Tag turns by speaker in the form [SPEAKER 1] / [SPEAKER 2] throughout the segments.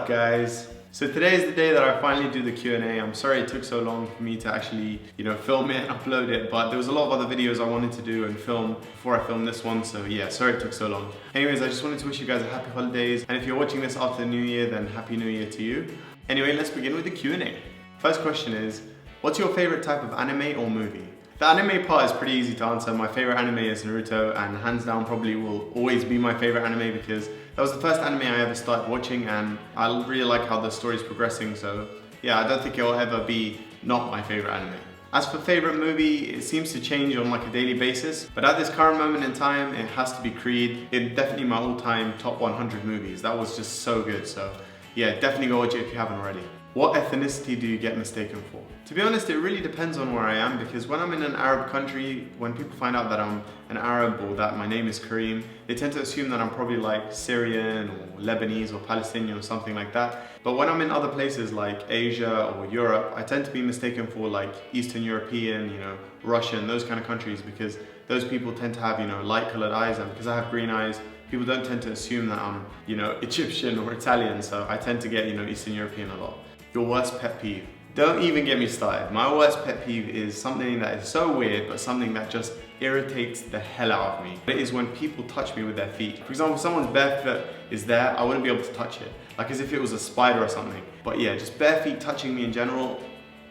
[SPEAKER 1] up, guys? So today is the day that I finally do the Q&A. I'm sorry it took so long for me to actually, film it and upload it, but there was a lot of other videos I wanted to do and film before I filmed this one, so yeah, sorry it took so long. Anyways, I just wanted to wish you guys a happy holidays, and if you're watching this after the New Year, then Happy New Year to you. Anyway, let's begin with the Q&A. First question is, what's your favorite type of anime or movie? The anime part is pretty easy to answer. My favorite anime is Naruto, and hands down probably will always be my favorite anime because that was the first anime I ever started watching, and I really like how the story's progressing, so yeah, I don't think it will ever be not my favorite anime. As for favorite movie, it seems to change on like a daily basis, but at this current moment in time, it has to be Creed. It's definitely my all-time top 100 movies. That was just so good, so yeah, definitely go watch it if you haven't already. What ethnicity do you get mistaken for? To be honest, it really depends on where I am, because when I'm in an Arab country, when people find out that I'm an Arab or that my name is Karim, they tend to assume that I'm probably like Syrian or Lebanese or Palestinian or something like that. But when I'm in other places like Asia or Europe, I tend to be mistaken for like Eastern European, Russian, those kind of countries, because those people tend to have, light colored eyes, and because I have green eyes, people don't tend to assume that I'm, Egyptian or Italian, so I tend to get, Eastern European a lot. Your worst pet peeve? Don't even get me started. My worst pet peeve is something that is so weird, but something that just irritates the hell out of me. It is when people touch me with their feet. For example, if someone's bare foot is there, I wouldn't be able to touch it. Like as if it was a spider or something. But yeah, just bare feet touching me in general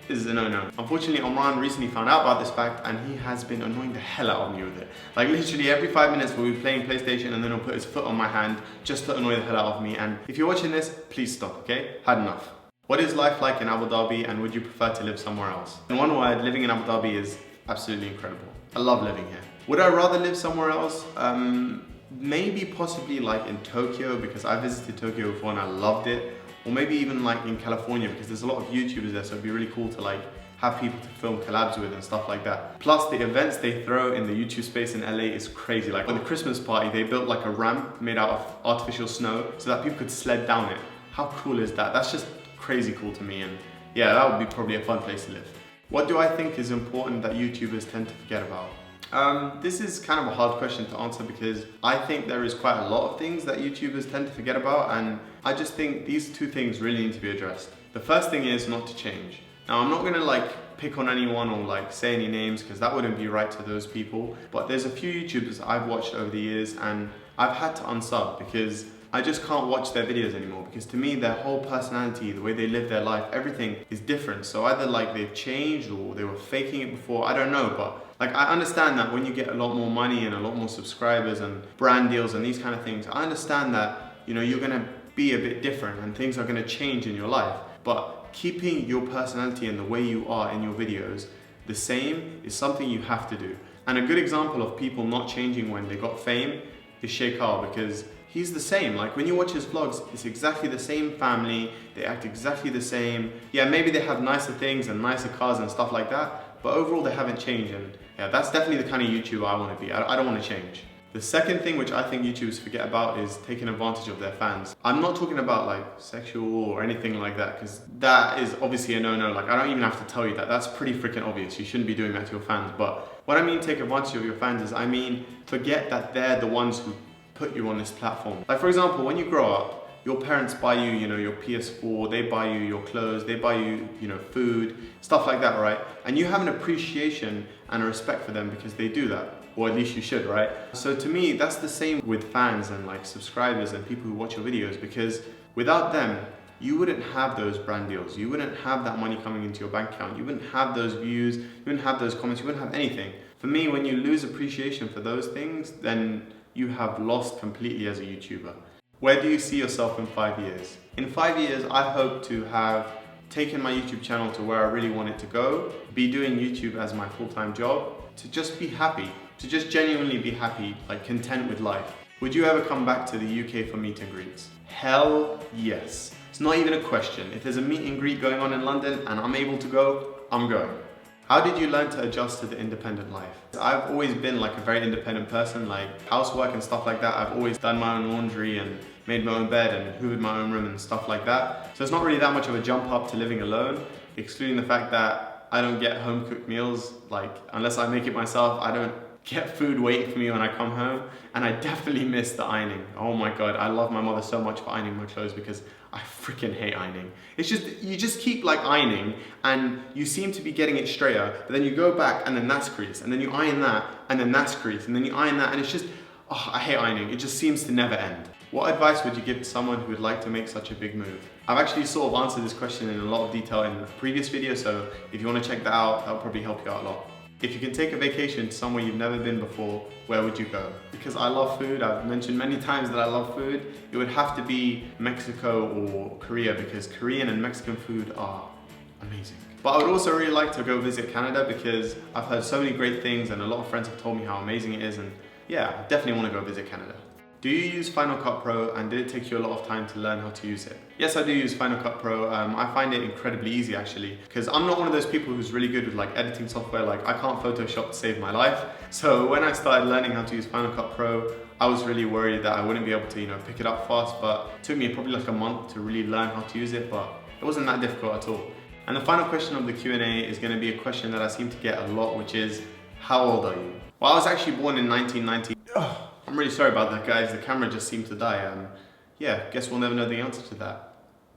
[SPEAKER 1] is a no-no. Unfortunately, Omran recently found out about this fact, and he has been annoying the hell out of me with it. Like literally every 5 minutes we'll be playing PlayStation and then he'll put his foot on my hand just to annoy the hell out of me. And if you're watching this, please stop, okay? Had enough. What is life like in Abu Dhabi, and would you prefer to live somewhere else? In one word, living in Abu Dhabi is absolutely incredible. I love living here. Would I rather live somewhere else? Maybe possibly like in Tokyo, because I visited Tokyo before and I loved it. Or maybe even like in California, because there's a lot of YouTubers there, so it'd be really cool to like have people to film collabs with and stuff like that. Plus the events they throw in the YouTube space in LA is crazy. Like on the Christmas party, they built like a ramp made out of artificial snow so that people could sled down it. How cool is that? That's just crazy cool to me, and yeah, that would be probably a fun place to live. What do I think is important that YouTubers tend to forget about? This is kind of a hard question to answer, because I think there is quite a lot of things that YouTubers tend to forget about, and I just think these two things really need to be addressed. The first thing is not to change. Now, I'm not gonna like pick on anyone or like say any names, because that wouldn't be right to those people, but there's a few YouTubers I've watched over the years and I've had to unsub because I just can't watch their videos anymore, because to me their whole personality, the way they live their life, everything is different. So either like they've changed or they were faking it before, I don't know. But like I understand that when you get a lot more money and a lot more subscribers and brand deals and these kind of things, I understand that you're gonna be a bit different and things are gonna change in your life. But keeping your personality and the way you are in your videos the same is something you have to do. And a good example of people not changing when they got fame is Sheikal, because he's the same. Like when you watch his vlogs, it's exactly the same family, they act exactly the same. Yeah, maybe they have nicer things and nicer cars and stuff like that, but overall they haven't changed, and yeah, that's definitely the kind of YouTuber I want to be. I don't want to change. The second thing which I think YouTubers forget about is taking advantage of their fans. I'm not talking about like sexual or anything like that, because that is obviously a no-no. Like I don't even have to tell you that. That's pretty freaking obvious. You shouldn't be doing that to your fans. But what I mean take advantage of your fans is, I mean forget that they're the ones who put you on this platform. Like for example, when you grow up, your parents buy you, your PS4, they buy you your clothes, they buy you, food, stuff like that, right? And you have an appreciation and a respect for them because they do that. Or at least you should, right? So to me, that's the same with fans and like subscribers and people who watch your videos, because without them, you wouldn't have those brand deals. You wouldn't have that money coming into your bank account. You wouldn't have those views. You wouldn't have those comments. You wouldn't have anything. For me, when you lose appreciation for those things, then you have lost completely as a YouTuber. Where do you see yourself in 5 years? In 5 years, I hope to have taken my YouTube channel to where I really want it to go, be doing YouTube as my full-time job, to just be happy, to just genuinely be happy, like content with life. Would you ever come back to the UK for meet and greets? Hell yes. It's not even a question. If there's a meet and greet going on in London and I'm able to go, I'm going. How did you learn to adjust to the independent life? I've always been like a very independent person, like housework and stuff like that. I've always done my own laundry and made my own bed and hoovered my own room and stuff like that. So it's not really that much of a jump up to living alone, excluding the fact that I don't get home cooked meals. Like unless I make it myself, I don't get food waiting for me when I come home, and I definitely miss the ironing. Oh my God, I love my mother so much for ironing my clothes because I freaking hate ironing. It's just, you just keep like ironing and you seem to be getting it straighter, but then you go back and then that's crease, and then you iron that and then that's crease, and then you iron that, and it's just, oh, I hate ironing. It just seems to never end. What advice would you give to someone who would like to make such a big move? I've actually sort of answered this question in a lot of detail in a previous video, so if you want to check that out, that'll probably help you out a lot. If you can take a vacation to somewhere you've never been before, where would you go? Because I love food, I've mentioned many times that I love food, it would have to be Mexico or Korea, because Korean and Mexican food are amazing. But I would also really like to go visit Canada because I've heard so many great things and a lot of friends have told me how amazing it is, and yeah, I definitely want to go visit Canada. Do you use Final Cut Pro, and did it take you a lot of time to learn how to use it? Yes, I do use Final Cut Pro. I find it incredibly easy actually, because I'm not one of those people who's really good with like editing software. Like I can't Photoshop to save my life. So when I started learning how to use Final Cut Pro, I was really worried that I wouldn't be able to, pick it up fast, but it took me probably like a month to really learn how to use it, but it wasn't that difficult at all. And the final question of the Q&A is going to be a question that I seem to get a lot, which is, how old are you? Well, I was actually born in 1990. I'm really sorry about that, guys. The camera just seemed to die. Yeah, guess we'll never know the answer to that.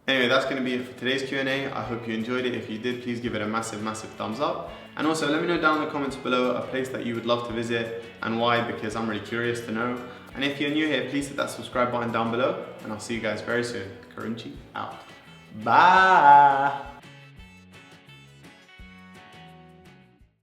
[SPEAKER 1] Anyway, that's going to be it for today's Q&A. I hope you enjoyed it. If you did, please give it a massive, massive thumbs up. And also, let me know down in the comments below a place that you would love to visit and why, because I'm really curious to know. And if you're new here, please hit that subscribe button down below. And I'll see you guys very soon. Karimchii out. Bye!